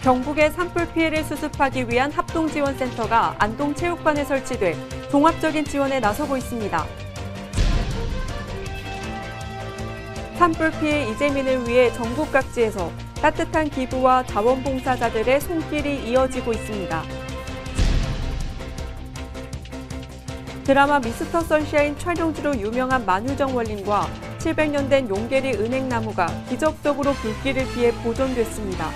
경북의 산불 피해를 수습하기 위한 합동지원센터가 안동체육관에 설치돼 종합적인 지원에 나서고 있습니다. 산불 피해 이재민을 위해 전국 각지에서 따뜻한 기부와 자원봉사자들의 손길이 이어지고 있습니다. 드라마 미스터 선샤인 촬영지로 유명한 만유정 원림과 700년 된 용계리 은행나무가 기적적으로 불길을 피해 보존됐습니다.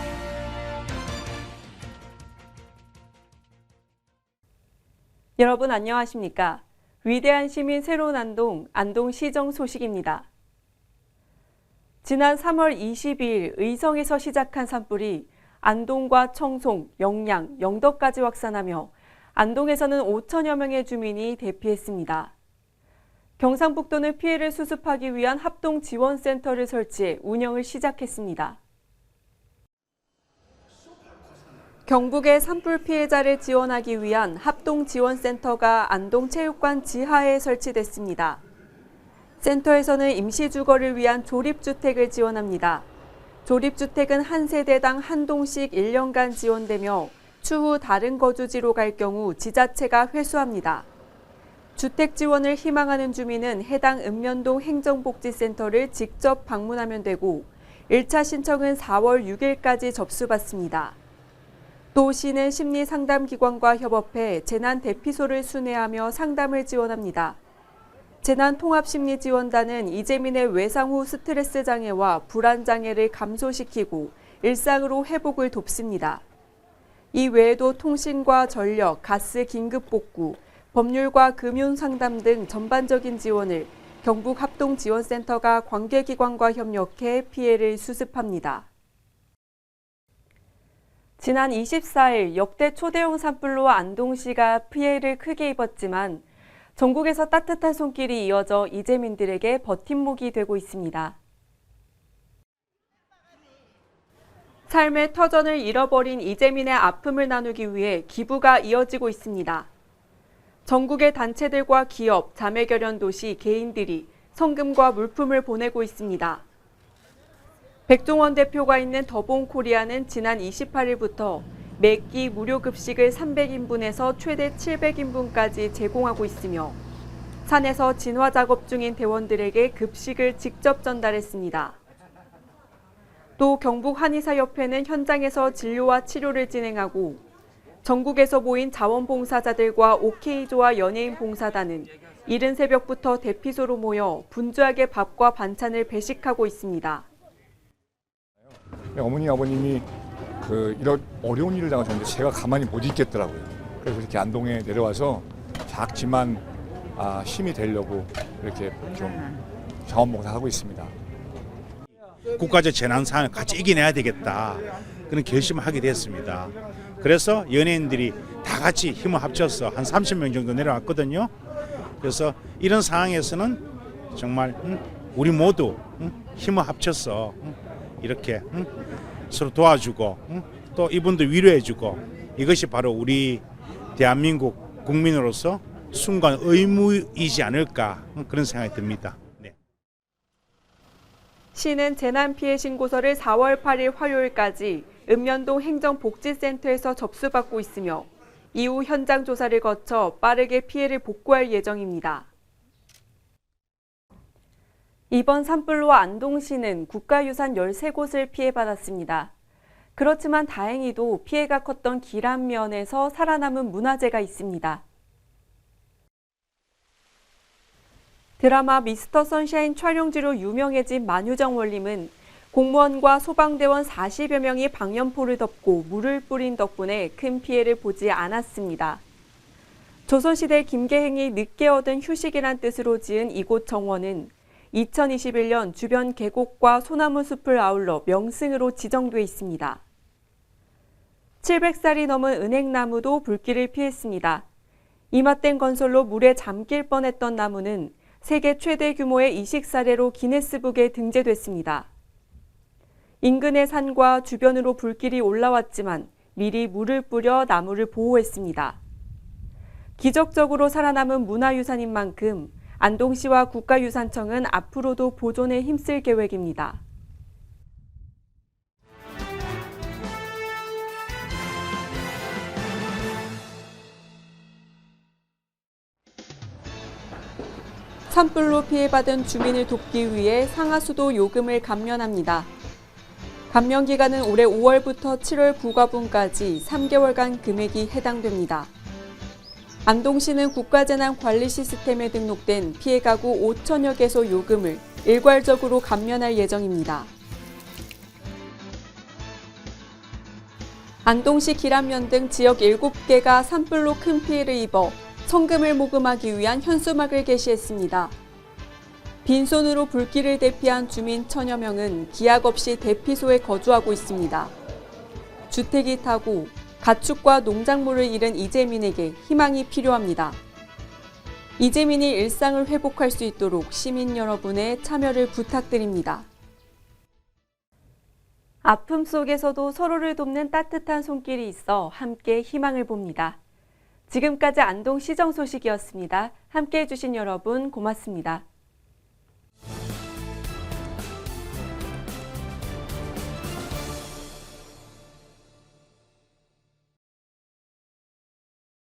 여러분 안녕하십니까? 위대한 시민 새로운 안동, 안동시정 소식입니다. 지난 3월 22일 의성에서 시작한 산불이 안동과 청송, 영양, 영덕까지 확산하며 안동에서는 5천여 명의 주민이 대피했습니다. 경상북도는 피해를 수습하기 위한 합동지원센터를 설치해 운영을 시작했습니다. 경북의 산불 피해자를 지원하기 위한 합동지원센터가 안동체육관 지하에 설치됐습니다. 센터에서는 임시주거를 위한 조립주택을 지원합니다. 조립주택은 한 세대당 한 동씩 1년간 지원되며 추후 다른 거주지로 갈 경우 지자체가 회수합니다. 주택 지원을 희망하는 주민은 해당 읍면동 행정복지센터를 직접 방문하면 되고 1차 신청은 4월 6일까지 접수받습니다. 또 시는 심리상담기관과 협업해 재난대피소를 순회하며 상담을 지원합니다. 재난통합심리지원단은 이재민의 외상 후 스트레스 장애와 불안 장애를 감소시키고 일상으로 회복을 돕습니다. 이 외에도 통신과 전력, 가스 긴급복구, 법률과 금융상담 등 전반적인 지원을 경북합동지원센터가 관계기관과 협력해 피해를 수습합니다. 지난 24일 역대 초대형 산불로 안동시가 피해를 크게 입었지만 전국에서 따뜻한 손길이 이어져 이재민들에게 버팀목이 되고 있습니다. 삶의 터전을 잃어버린 이재민의 아픔을 나누기 위해 기부가 이어지고 있습니다. 전국의 단체들과 기업, 자매결연도시, 개인들이 성금과 물품을 보내고 있습니다. 백종원 대표가 있는 더본코리아는 지난 28일부터 매끼 무료 급식을 300인분에서 최대 700인분까지 제공하고 있으며 산에서 진화 작업 중인 대원들에게 급식을 직접 전달했습니다. 또 경북 한의사협회는 현장에서 진료와 치료를 진행하고 전국에서 모인 자원봉사자들과 OK조와 연예인 봉사단은 이른 새벽부터 대피소로 모여 분주하게 밥과 반찬을 배식하고 있습니다. 어머니, 아버님이 이런 어려운 일을 당하셨는데 제가 가만히 못 있겠더라고요. 그래서 이렇게 안동에 내려와서 작지만 힘이 되려고 이렇게 좀 자원봉사하고 있습니다. 국가적 재난 상황을 같이 이겨내야 되겠다. 그런 결심을 하게 됐습니다. 그래서 연예인들이 다 같이 힘을 합쳐서 한 30명 정도 내려왔거든요. 그래서 이런 상황에서는 정말 우리 모두 힘을 합쳐서 이렇게 서로 도와주고 또 이분들 위로해주고 이것이 바로 우리 대한민국 국민으로서 순간 의무이지 않을까 그런 생각이 듭니다. 네. 시는 재난피해 신고서를 4월 8일 화요일까지 읍면동 행정복지센터에서 접수받고 있으며 이후 현장 조사를 거쳐 빠르게 피해를 복구할 예정입니다. 이번 산불로 안동시는 국가유산 13곳을 피해받았습니다. 그렇지만 다행히도 피해가 컸던 기란면에서 살아남은 문화재가 있습니다. 드라마 미스터 선샤인 촬영지로 유명해진 만유정 원림은 공무원과 소방대원 40여 명이 방염포를 덮고 물을 뿌린 덕분에 큰 피해를 보지 않았습니다. 조선시대 김계행이 늦게 얻은 휴식이란 뜻으로 지은 이곳 정원은 2021년 주변 계곡과 소나무 숲을 아울러 명승으로 지정돼 있습니다. 700살이 넘은 은행나무도 불길을 피했습니다. 이맛된 건설로 물에 잠길 뻔했던 나무는 세계 최대 규모의 이식 사례로 기네스북에 등재됐습니다. 인근의 산과 주변으로 불길이 올라왔지만 미리 물을 뿌려 나무를 보호했습니다. 기적적으로 살아남은 문화유산인 만큼 안동시와 국가유산청은 앞으로도 보존에 힘쓸 계획입니다. 산불로 피해받은 주민을 돕기 위해 상하수도 요금을 감면합니다. 감면 기간은 올해 5월부터 7월 부과분까지 3개월간 금액이 해당됩니다. 안동시는 국가재난관리 시스템에 등록된 피해 가구 5천여 개소 요금을 일괄적으로 감면할 예정입니다. 안동시 기란면 등 지역 7개가 산불로 큰 피해를 입어 성금을 모금하기 위한 현수막을 게시했습니다. 빈손으로 불길을 대피한 주민 1,000여 명은 기약 없이 대피소에 거주하고 있습니다. 주택이 타고 가축과 농작물을 잃은 이재민에게 희망이 필요합니다. 이재민이 일상을 회복할 수 있도록 시민 여러분의 참여를 부탁드립니다. 아픔 속에서도 서로를 돕는 따뜻한 손길이 있어 함께 희망을 봅니다. 지금까지 안동시정 소식이었습니다. 함께해 주신 여러분 고맙습니다.